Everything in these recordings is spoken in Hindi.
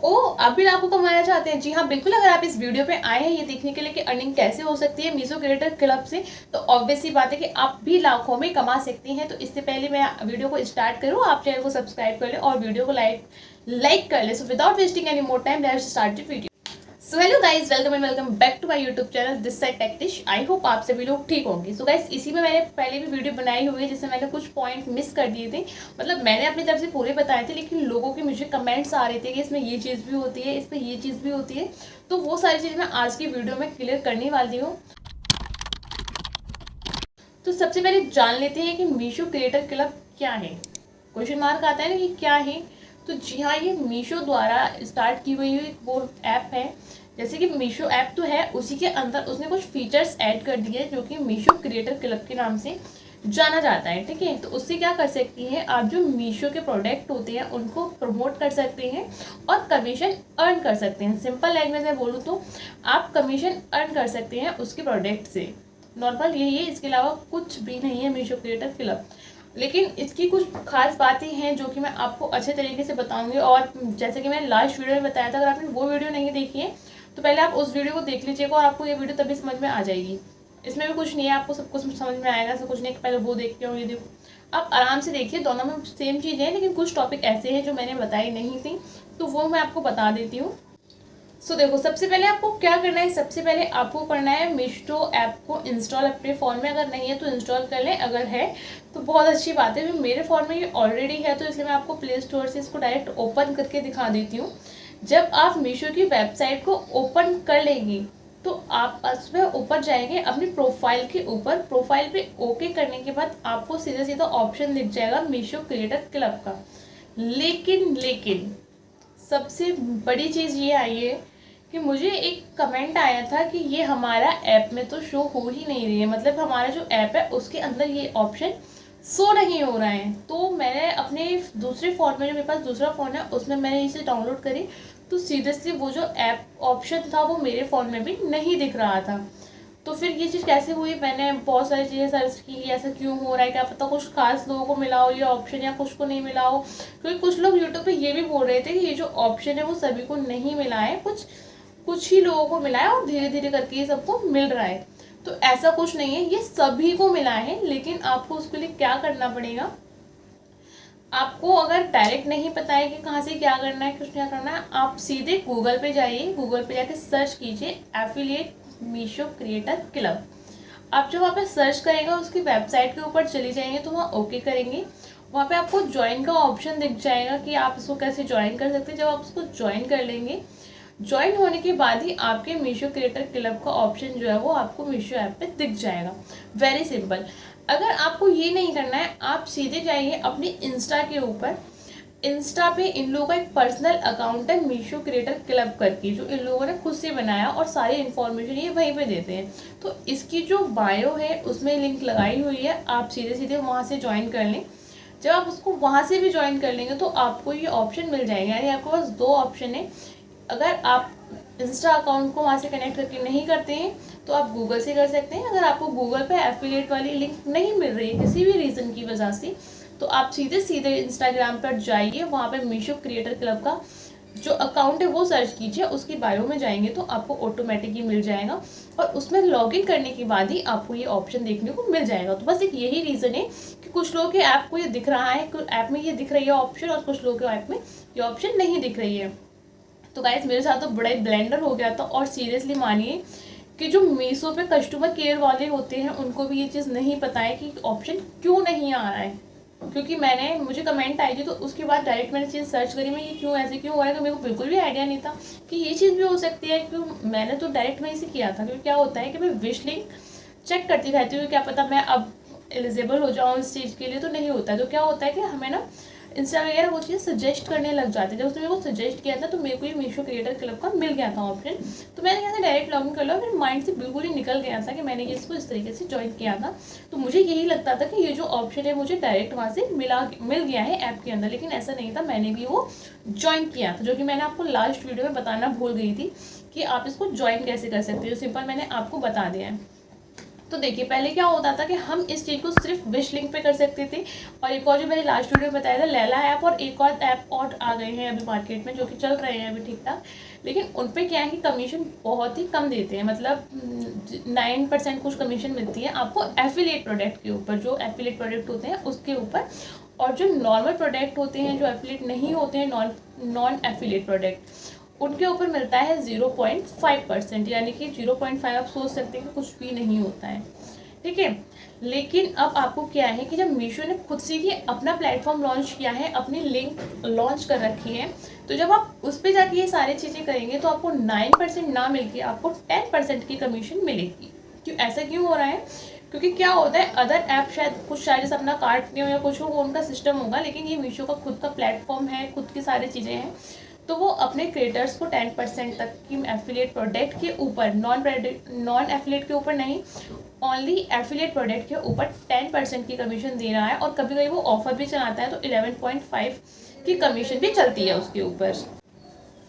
ओ आप भी लाखों कमाना चाहते हैं? जी हाँ बिल्कुल, अगर आप इस वीडियो पे आए हैं ये देखने के लिए कि अर्निंग कैसे हो सकती है मीशो क्रिएटर क्लब से, तो ऑब्वियस सी बात है कि आप भी लाखों में कमा सकती हैं। तो इससे पहले मैं वीडियो को स्टार्ट करूँ, आप चैनल को सब्सक्राइब कर लें और वीडियो को लाइक कर लें। So without wasting any more time let's start the video. So hello guys, welcome and welcome back to my YouTube channel this side Tectish. I hope आप सभी लोग ठीक होंगे। सो गाइज इसी में मैंने पहले भी वीडियो बनाई हुई है जिसमें मैंने कुछ पॉइंट मिस कर दिए थे, मतलब मैंने अपनी तरफ से पूरे बताए थे लेकिन लोगों के मुझे कमेंट्स आ रहे थे कि इसमें ये चीज़ भी होती है, इसमें ये चीज़ भी होती है। तो वो सारी चीज़ मैं आज की वीडियो में क्लियर करने वाली हूँ। तो सबसे पहले जान लेते हैं कि मीशो क्रिएटर क्लब क्या है। क्वेश्चन मार्क आता है ना कि क्या है। तो जी हाँ, ये मीशो द्वारा स्टार्ट की हुई वो ऐप है। जैसे कि मीशो ऐप तो है, उसी के अंदर उसने कुछ फीचर्स ऐड कर दिए जो कि मीशो क्रिएटर क्लब के नाम से जाना जाता है। ठीक है, तो उससे क्या कर सकती हैं आप, जो मीशो के प्रोडक्ट होते हैं उनको प्रमोट कर सकते हैं और कमीशन अर्न कर सकते हैं। सिंपल लैंग्वेज में बोलूँ तो आप कमीशन अर्न कर सकते हैं उसके प्रोडक्ट से। नॉर्मल यही है, इसके अलावा कुछ भी नहीं है मीशो क्रिएटर क्लब। लेकिन इसकी कुछ खास बातें हैं जो कि मैं आपको अच्छे तरीके से बताऊंगी। और जैसे कि मैंने लास्ट वीडियो में बताया था, अगर आपने वो वीडियो नहीं देखी है तो पहले आप उस वीडियो को देख लीजिएगा और आपको ये वीडियो तभी समझ में आ जाएगी। इसमें भी कुछ नहीं है, आपको सब कुछ समझ में आएगा। ऐसा कुछ नहीं पहले वो देख के और ये देखो, आप आराम से देखिए, दोनों में सेम चीज़ है। लेकिन कुछ टॉपिक ऐसे हैं जो मैंने बताई नहीं थी, तो वो मैं आपको बता देती हूँ। सो देखो, सबसे पहले आपको क्या करना है, सबसे पहले आपको करना है मीशो ऐप को इंस्टॉल अपने फ़ोन में। अगर नहीं है तो इंस्टॉल कर लें, अगर है तो बहुत अच्छी बात है। मेरे फ़ोन में ये ऑलरेडी है तो इसलिए मैं आपको प्ले स्टोर से इसको डायरेक्ट ओपन करके दिखा देती हूँ। जब आप मीशो की वेबसाइट को ओपन कर लेंगी तो आप उसमें ऊपर जाएंगे अपनी प्रोफाइल के ऊपर। प्रोफाइल पे ओके करने के बाद आपको सीधा सीधा ऑप्शन दिख जाएगा मीशो क्रिएटर क्लब का। लेकिन सबसे बड़ी चीज़ ये आई है कि मुझे एक कमेंट आया था कि ये हमारा ऐप में तो शो हो ही नहीं रही है, मतलब हमारा जो ऐप है उसके अंदर ये ऑप्शन शो नहीं हो रहा है। तो मैंने अपने दूसरे फ़ोन में, जो मेरे पास दूसरा फ़ोन है उसमें मैंने इसे डाउनलोड करी, तो सीरियसली वो जो ऐप ऑप्शन था वो मेरे फ़ोन में भी नहीं दिख रहा था। तो फिर ये चीज़ कैसे हुई, मैंने बहुत सारी चीज़ें सर्च की, ऐसा क्यों हो रहा है, क्या पता कुछ खास लोगों को मिला हो ये ऑप्शन या कुछ को नहीं मिला हो। क्योंकि कुछ लोग यूट्यूब पे ये भी बोल रहे थे कि ये जो ऑप्शन है वो सभी को नहीं मिला है, कुछ ही लोगों को मिला है और धीरे धीरे करके ये सबको मिल रहा है। तो ऐसा कुछ नहीं है, ये सभी को मिला है। लेकिन आपको उसके लिए क्या करना पड़ेगा, आपको अगर डायरेक्ट नहीं पता है कि कहाँ से क्या करना है, कुछ क्या करना है, आप सीधे गूगल पे जाइए, गूगल पे जाके सर्च कीजिए एफिलिएट मीशो क्रिएटर क्लब। आप जब वहाँ पे सर्च करेंगे उसकी वेबसाइट के ऊपर चली जाएंगे तो वहाँ ओके करेंगे, वहाँ पे आपको ज्वाइन का ऑप्शन दिख जाएगा कि आप इसको कैसे ज्वाइन कर सकते हैं। जब आप उसको ज्वाइन कर लेंगे, ज्वाइन होने के बाद ही आपके मीशो क्रिएटर क्लब का ऑप्शन जो है वो आपको मीशो ऐप पे दिख जाएगा। Very simple. अगर आपको ये नहीं करना है, आप सीधे जाइए अपने इंस्टा के ऊपर। इंस्टा पे इन लोगों का एक पर्सनल अकाउंट है मीशो क्रिएटर क्लब करके, जो इन लोगों ने खुद से बनाया और सारी इन्फॉर्मेशन ये वहीं पे देते हैं। तो इसकी जो बायो है उसमें लिंक लगाई हुई है, आप सीधे सीधे वहाँ से ज्वाइन कर लें। जब आप उसको वहाँ से भी ज्वाइन कर लेंगे तो आपको ये ऑप्शन मिल जाएगा। यानी आपके पास दो ऑप्शन है। अगर आप इंस्टा अकाउंट को वहाँ से कनेक्ट करके नहीं करते हैं तो आप गूगल से कर सकते हैं। अगर आपको गूगल पे एफिलिएट वाली लिंक नहीं मिल रही है किसी भी रीज़न की वजह से, तो आप सीधे सीधे इंस्टाग्राम पर जाइए, वहाँ पे मीशो क्रिएटर क्लब का जो अकाउंट है वो सर्च कीजिए, उसकी बायो में जाएंगे तो आपको ऑटोमेटिकली मिल जाएगा और उसमें लॉगिन करने के बाद ही आपको ये ऑप्शन देखने को मिल जाएगा। तो बस एक यही रीज़न है कि कुछ लोगों के ऐप को ये दिख रहा है, कुछ ऐप में ये दिख रही है ऑप्शन और कुछ लोगों के ऐप में ये ऑप्शन नहीं दिख रही है। तो गाइस मेरे साथ तो बड़ा ही ब्लेंडर हो गया था। और सीरियसली मानिए कि जो मीशो पे कस्टमर केयर वाले होते हैं उनको भी ये चीज़ नहीं पता है कि ऑप्शन क्यों नहीं आ रहा है। क्योंकि मुझे कमेंट आई थी तो उसके बाद डायरेक्ट मैंने चीज़ सर्च करी, मैं ये क्यों ऐसे क्यों हो रहा है, तो मेरे को बिल्कुल भी आइडिया नहीं था कि ये चीज़ भी हो सकती है। क्यों मैंने तो डायरेक्ट वहीं से किया था, क्योंकि क्या होता है कि मैं विश लिंक चेक करती रहती हूँ, क्या पता मैं अब एलिजिबल हो जाऊँ इस चीज़ के लिए। तो नहीं होता है, तो क्या होता है कि हमें ना इंस्टा वगैरह वो चीज़ सजेस्ट करने लग जाते हैं। जब उसने मेरे को सजेस्ट किया था तो मेरे को ये मीशो क्रिएटर क्लब का मिल गया था ऑप्शन। तो मैंने कहा था डायरेक्ट लॉगिन कर लो, मेरे माइंड से बिल्कुल ही निकल गया था कि मैंने ये इसको इस तरीके से ज्वाइन किया था। तो मुझे यही लगता था कि ये जो ऑप्शन है मुझे डायरेक्ट वहाँ से मिल गया है ऐप के अंदर, लेकिन ऐसा नहीं था। मैंने भी वो ज्वाइन किया था, जो कि मैंने आपको लास्ट वीडियो में बताना भूल गई थी कि आप इसको ज्वाइन कैसे कर सकते हो। सिंपल मैंने आपको बता दिया है। तो देखिए पहले क्या होता था कि हम इस चीज़ को सिर्फ विश लिंक पे कर सकते थे, और एक और जो मैंने लास्ट वीडियो में बताया था लैला ऐप, और एक और ऐप और आ गए हैं अभी मार्केट में जो कि चल रहे हैं अभी ठीक ठाक, लेकिन उन पे क्या है कि कमीशन बहुत ही कम देते हैं, मतलब 9% कुछ कमीशन मिलती है आपको एफिलिएट प्रोडक्ट के ऊपर, जो एफिलिएट प्रोडक्ट होते हैं उसके ऊपर, और जो नॉर्मल प्रोडक्ट होते हैं जो एफिलिएट नहीं होते हैं, नॉन एफिलिएट प्रोडक्ट, उनके ऊपर मिलता है 0.5%, यानी कि 0.5 आप सोच सकते हैं कि कुछ भी नहीं होता है, ठीक है। लेकिन अब आपको क्या है कि जब मीशो ने खुद से ही अपना प्लेटफॉर्म लॉन्च किया है, अपनी लिंक लॉन्च कर रखी है, तो जब आप उस पर जाके ये सारी चीज़ें करेंगे तो आपको 9% ना मिलके आपको 10% की कमीशन मिलेगी। क्यों ऐसा क्यों हो रहा है? क्योंकि क्या होता है, अदर ऐप शायद कुछ चार्जेस अपना काटते हो या कुछ हो, वो उनका सिस्टम होगा, लेकिन ये मीशो का खुद का प्लेटफॉर्म है, खुद की सारी चीज़ें हैं, तो वो अपने क्रिएटर्स को 10% तक की एफिलिएट प्रोडक्ट के ऊपर, नॉन एफिलिएट के ऊपर नहीं, ओनली एफिलिएट प्रोडक्ट के ऊपर 10% की कमीशन दे रहा है, और कभी कभी वो ऑफर भी चलाता है तो 11.5 की कमीशन भी चलती है उसके ऊपर।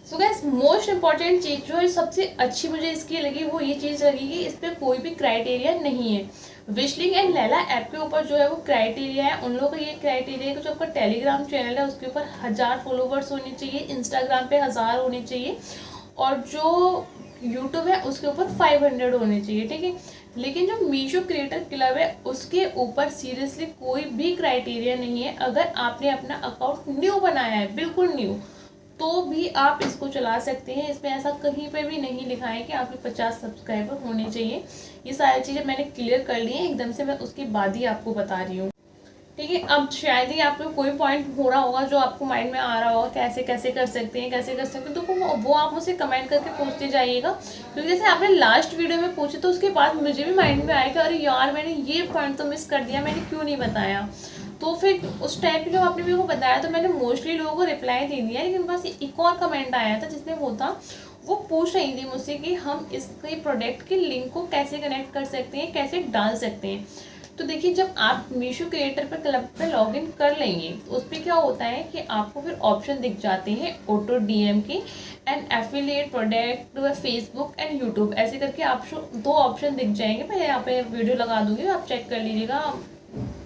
सो गाइस मोस्ट इंपॉर्टेंट चीज़ जो है सबसे अच्छी मुझे इसकी लगी, वो ये चीज़ लगी कि इस पर कोई भी क्राइटेरिया नहीं है। विशलिंक एंड लैला ऐप के ऊपर जो है वो क्राइटेरिया है, उन लोगों का ये क्राइटेरिया है कि जो आपका टेलीग्राम चैनल है उसके ऊपर 1000 फॉलोवर्स होने चाहिए, इंस्टाग्राम पे 1000 होने चाहिए, और जो यूट्यूब है उसके ऊपर 500 होने चाहिए, ठीक है। लेकिन जो मीशो क्रिएटर क्लब है उसके ऊपर सीरियसली कोई भी क्राइटेरिया नहीं है। अगर आपने अपना अकाउंट न्यू बनाया है, बिल्कुल न्यू, तो भी आप इसको चला सकते हैं। इसमें ऐसा कहीं पे भी नहीं लिखा है कि आपके 50 सब्सक्राइबर होने चाहिए। ये सारी चीज़ें मैंने क्लियर कर ली हैं एकदम से, मैं उसके बाद ही आपको बता रही हूँ, ठीक है। अब शायद ही आपको कोई पॉइंट हो रहा होगा जो आपको माइंड में आ रहा होगा कैसे कैसे कर सकते हैं, कैसे कर सकते हैं, तो वो आप मुझसे कमेंट करके पूछते जाइएगा, क्योंकि जैसे आपने लास्ट वीडियो में पूछे तो उसके बाद मुझे भी माइंड में आया कि अरे यार मैंने ये पॉइंट तो मिस कर दिया, मैंने क्यों नहीं बताया। तो फिर उस टाइम पे जब आपने मेरे को बताया तो मैंने मोस्टली लोगों को रिप्लाई दे दिया, लेकिन बस एक और कमेंट आया था जिसमें वो पूछ रही थी मुझसे कि हम इसके प्रोडक्ट के लिंक को कैसे कनेक्ट कर सकते हैं, कैसे डाल सकते हैं। तो देखिए जब आप मीशो क्रिएटर पर क्लब पे लॉगिन कर लेंगे तो उस पर क्या होता है कि आपको फिर ऑप्शन दिख जाते हैं ऑटो डीएम के and affiliate product, Facebook and YouTube, ऐसे करके आप 2 ऑप्शन दिख जाएंगे। मैं यहाँ पे वीडियो लगा दूंगी, आप चेक कर लीजिएगा,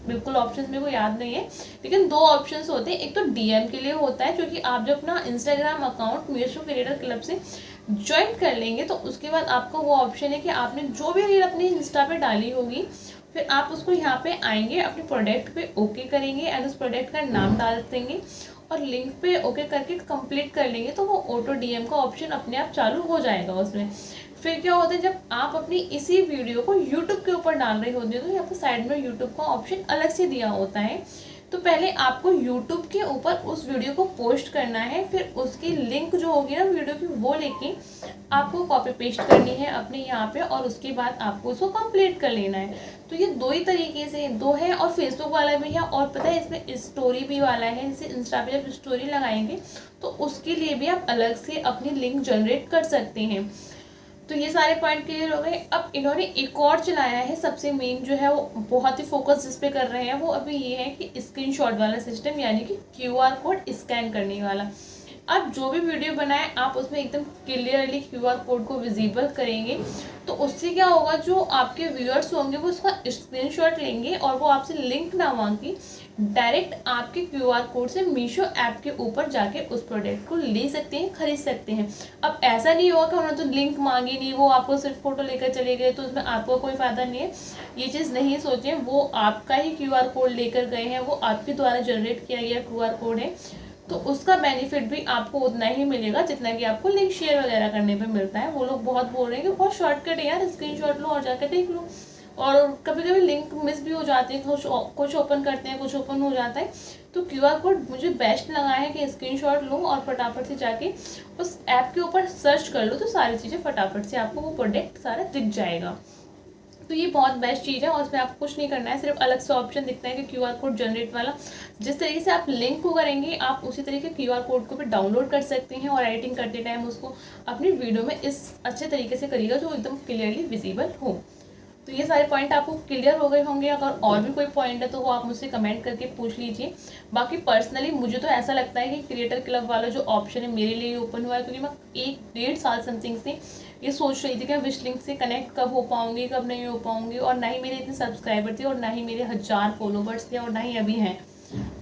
बिल्कुल ऑप्शंस मेरे को याद नहीं है, लेकिन 2 ऑप्शंस होते हैं। एक तो डीएम के लिए होता है, क्योंकि आप जब अपना Instagram account Meesho creator club से ज्वाइन कर लेंगे तो उसके बाद आपका वो ऑप्शन है कि आपने जो भी रील अपनी इंस्टा पे डाली होगी, फिर आप उसको यहाँ पे आएंगे, अपने प्रोडक्ट पे ओके करेंगे एंड उस प्रोडक्ट का नाम डाल देंगे और लिंक पे ओके करके कंप्लीट कर लेंगे, तो वो ऑटो डीएम का ऑप्शन अपने आप चालू हो जाएगा उसमें। फिर क्या होता है, जब आप अपनी इसी वीडियो को यूट्यूब के ऊपर डाल रहे होते हैं तो यहाँ पर साइड में यूट्यूब का ऑप्शन अलग से दिया होता है। तो पहले आपको यूट्यूब के ऊपर उस वीडियो को पोस्ट करना है, फिर उसकी लिंक जो होगी ना वीडियो की वो लेके आपको कॉपी पेस्ट करनी है अपने यहाँ पे, और उसके बाद आपको उसको कंप्लीट कर लेना है। तो ये 2 ही तरीके से 2 है, और फेसबुक वाला भी है, और पता है इसमें स्टोरी भी वाला है। जैसे इंस्टा पे जब स्टोरी लगाएंगे तो उसके लिए भी आप अलग से अपनी लिंक जनरेट कर सकते हैं। तो ये सारे पॉइंट क्लियर हो गए। अब इन्होंने एक और चलाया है, सबसे मेन जो है वो बहुत ही फोकस जिस पे कर रहे हैं वो अभी ये है कि स्क्रीनशॉट वाला सिस्टम, यानी कि क्यूआर कोड स्कैन करने वाला। आप जो भी वीडियो बनाएं आप उसमें एकदम क्लियरली क्यूआर कोड को विजिबल करेंगे, तो उससे क्या होगा, जो आपके व्यूअर्स होंगे वो उसका स्क्रीनशॉट लेंगे और वो आपसे लिंक ना मांगे, डायरेक्ट आपके क्यूआर कोड से मीशो ऐप के ऊपर जाके उस प्रोडक्ट को ले सकते हैं, खरीद सकते हैं। अब ऐसा नहीं होगा कि उन्होंने तो लिंक मांगी नहीं, वो आपको सिर्फ फोटो लेकर चले गए तो उसमें आपको कोई फ़ायदा नहीं है, ये चीज़ नहीं सोचें। वो आपका ही क्यूआर कोड लेकर गए हैं, वो आपके द्वारा जनरेट किया गया क्यूआर कोड है, तो उसका बेनिफिट भी आपको उतना ही मिलेगा जितना कि आपको लिंक शेयर वगैरह करने पे मिलता है। वो लोग बहुत बोल रहे हैं कि बहुत शॉर्टकट है यार, स्क्रीनशॉट लो और जाकर देख लो, और कभी कभी लिंक मिस भी हो जाते हैं, कुछ ओपन करते हैं, कुछ ओपन हो जाता है। तो क्यूआर कोड मुझे बेस्ट लगा है कि स्क्रीनशॉट लो और फटाफट से जाके उस ऐप के ऊपर सर्च कर लो, तो सारी चीज़ें फटाफट से आपको वो प्रोडक्ट सारा दिख जाएगा। तो ये बहुत बेस्ट चीज़ है, और उसमें आपको कुछ नहीं करना है, सिर्फ अलग से ऑप्शन दिखता है कि क्यूआर कोड जनरेट वाला। जिस तरीके से आप लिंक को करेंगे आप उसी तरीके क्यूआर कोड को भी डाउनलोड कर सकते हैं, और एडिटिंग करते टाइम उसको अपनी वीडियो में इस अच्छे तरीके से करिएगा जो एकदम क्लियरली विजिबल हो। तो ये सारे पॉइंट आपको क्लियर हो गए होंगे। अगर और भी कोई पॉइंट है तो वो आप मुझसे कमेंट करके पूछ लीजिए। बाकी पर्सनली मुझे तो ऐसा लगता है कि क्रिएटर क्लब वाला जो ऑप्शन है मेरे लिए ओपन हुआ है, क्योंकि मैं 1-1.5 साल समथिंग से ये सोच रही थी कि मैं विश लिंक से कनेक्ट कब हो पाऊंगी, कब नहीं हो पाऊंगी, और ना ही मेरे इतने सब्सक्राइबर थे, और ना ही मेरे 1000 फॉलोवर्स थे, और ना ही अभी हैं।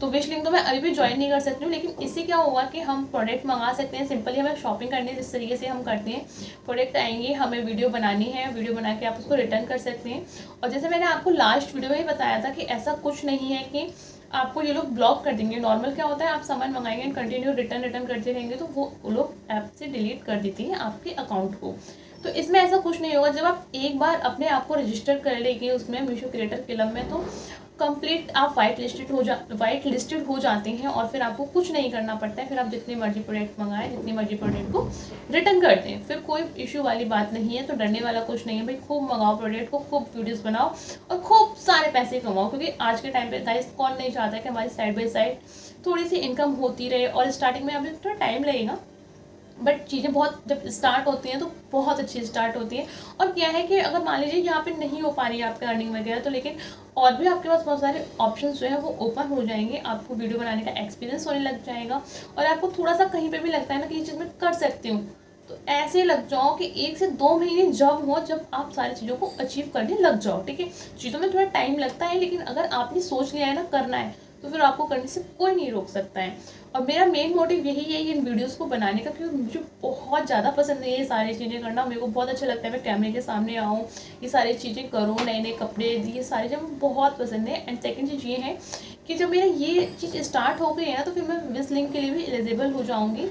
तो विश लिंक तो मैं अभी भी ज्वाइन नहीं कर सकती हूँ। लेकिन इससे क्या हुआ कि हम प्रोडक्ट मंगा सकते हैं, सिंपली हमें शॉपिंग करनी है जिस तरीके से हम करते हैं। प्रोडक्ट आएंगे, हमें वीडियो बनानी है, वीडियो बना के आप उसको रिटर्न कर सकते हैं। और जैसे मैंने आपको लास्ट वीडियो में ही बताया था कि ऐसा कुछ नहीं है कि आपको ये लोग ब्लॉक कर देंगे। नॉर्मल क्या होता है, आप सामान मंगाएंगे एंड कंटिन्यू रिटर्न करते रहेंगे तो वो लोग ऐप से डिलीट कर देते हैं आपके अकाउंट को। तो इसमें ऐसा कुछ नहीं होगा। जब आप एक बार अपने आप को रजिस्टर कर लेंगे उसमें मीशो क्रिएटर क्लब में, तो कंप्लीट आप वाइट लिस्टेड हो जाते हैं, और फिर आपको कुछ नहीं करना पड़ता है। फिर आप जितनी मर्जी प्रोडक्ट मंगाएं, जितनी मर्जी प्रोडक्ट को रिटर्न कर दें, फिर कोई इशू वाली बात नहीं है। तो डरने वाला कुछ नहीं है भाई, खूब मंगाओ प्रोडक्ट को, खूब वीडियोस बनाओ और खूब सारे पैसे कमाओ। क्योंकि आज के टाइम पे गाइस कौन नहीं चाहता है कि हमारी साइड बाई साइड थोड़ी सी इनकम होती रहे। और स्टार्टिंग में अभी थोड़ा टाइम लगेगा, बट चीज़ें बहुत जब स्टार्ट होती हैं तो बहुत अच्छी स्टार्ट होती है। और क्या है कि अगर मान लीजिए यहाँ पे नहीं हो पा रही है आपकी अर्निंग वगैरह, तो लेकिन और भी आपके पास बहुत सारे ऑप्शंस जो है वो ओपन हो जाएंगे। आपको वीडियो बनाने का एक्सपीरियंस होने लग जाएगा, और आपको थोड़ा सा कहीं पे भी लगता है ना कि ये चीज़ मैं कर सकती हूँ, तो ऐसे लग जाओ कि 1 से 2 महीने जब आप सारी चीज़ों को अचीव करने लग जाओ। ठीक है, चीज़ों में थोड़ा टाइम लगता है, लेकिन अगर आपने सोच लिया है ना करना है, तो फिर आपको करने से कोई नहीं रोक सकता है। और मेरा मेन मोटिव यही है इन वीडियोस को बनाने का, क्योंकि मुझे बहुत ज़्यादा पसंद है ये सारी चीज़ें करना। मेरे को बहुत अच्छा लगता है मैं कैमरे के सामने आऊँ, ये सारी चीज़ें करूँ, नए नए कपड़े, ये सारी चीज़ें बहुत पसंद है। एंड सेकंड चीज़ ये है कि जब मेरा ये चीज़ स्टार्ट हो गई है ना, तो फिर मैं विश लिंक के लिए भी एलिजिबल हो जाऊँगी।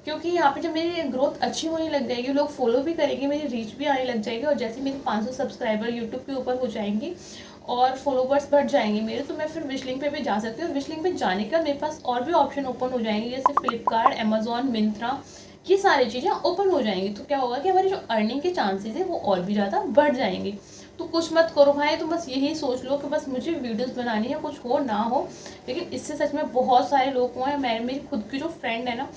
क्योंकि यहाँ पे जब मेरी ग्रोथ अच्छी होने लग जाएगी, लोग फॉलो भी करेंगे, मेरी रीच भी आने लग जाएगी, और जैसे मेरे 500 सब्सक्राइबर यूट्यूब के ऊपर हो जाएंगे और फॉलोवर्स बढ़ जाएंगे मेरे, तो मैं फिर विश लिंक पे भी जा सकती हूँ। और विश लिंक पे जाने का मेरे पास और भी ऑप्शन ओपन हो जाएंगे, जैसे फ्लिपकार्ट, अमेजोन, मिंत्रा, ये सारी चीज़ें ओपन हो जाएंगी। तो क्या होगा कि हमारी जो अर्निंग के चांसेस है वो और भी ज़्यादा बढ़ जाएंगे। तो कुछ मत करो भाई, तो बस यही सोच लो कि बस मुझे वीडियोस बनानी है, कुछ हो ना हो। लेकिन इससे सच में बहुत सारे लोग हुए हैं। मेरी खुद की जो फ्रेंड है ना,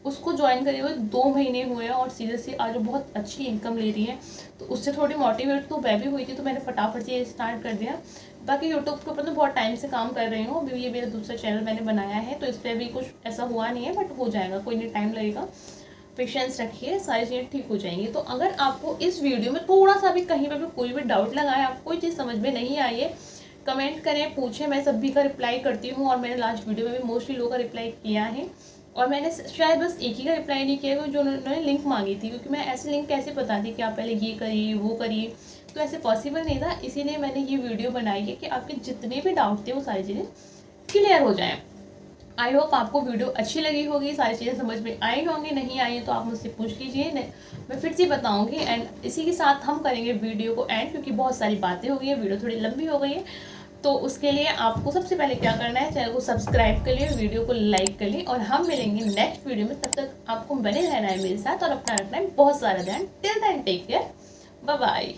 उसको ज्वाइन करे हुए 2 महीने हुए हैं, और सीरियसली आज वो बहुत अच्छी इनकम ले रही है। तो उससे थोड़ी मोटिवेट तो मैं भी हुई थी, तो मैंने फटाफट से ये स्टार्ट कर दिया। बाकी यूट्यूब के ऊपर तो बहुत टाइम से काम कर रही हूँ। अभी ये मेरा दूसरा चैनल मैंने बनाया है, तो इस पर भी कुछ ऐसा हुआ नहीं है, बट हो जाएगा, कोई नहीं, टाइम लगेगा। पेशेंस रखिए, सारी चीज़ें ठीक हो जाएंगी। तो अगर आपको इस वीडियो में थोड़ा सा भी कहीं पर भी कोई भी डाउट लगा है, आपको कोई चीज़ समझ में नहीं आई है, कमेंट करें, पूछें, मैं सभी का रिप्लाई करती हूँ। और मैंने लास्ट वीडियो में भी मोस्टली लोगों का रिप्लाई किया है, और मैंने शायद बस एक ही का रिप्लाई नहीं किया जो उन्होंने लिंक मांगी थी, क्योंकि मैं ऐसे लिंक कैसे बताती कि आप पहले ये करिए वो करिए, तो ऐसे पॉसिबल नहीं था। इसीलिए मैंने ये वीडियो बनाई है कि आपके जितने भी डाउट थे वो सारी चीज़ें क्लियर हो जाएँ। आई होप आपको वीडियो अच्छी लगी होगी, सारी चीज़ें समझ में आई होंगी, नहीं आई तो आप मुझसे पूछ लीजिए, मैं फिर से बताऊंगी। एंड इसी के साथ हम करेंगे वीडियो को एंड, क्योंकि बहुत सारी बातें हो गई है, वीडियो थोड़ी लंबी हो गई है। तो उसके लिए आपको सबसे पहले क्या करना है, चैनल को सब्सक्राइब कर लिए, वीडियो को लाइक कर लिए, और हम मिलेंगे नेक्स्ट वीडियो में। तब तक आपको बने रहना है मेरे साथ, और अपना रखना है बहुत सारा ध्यान। Till then take care, bye bye.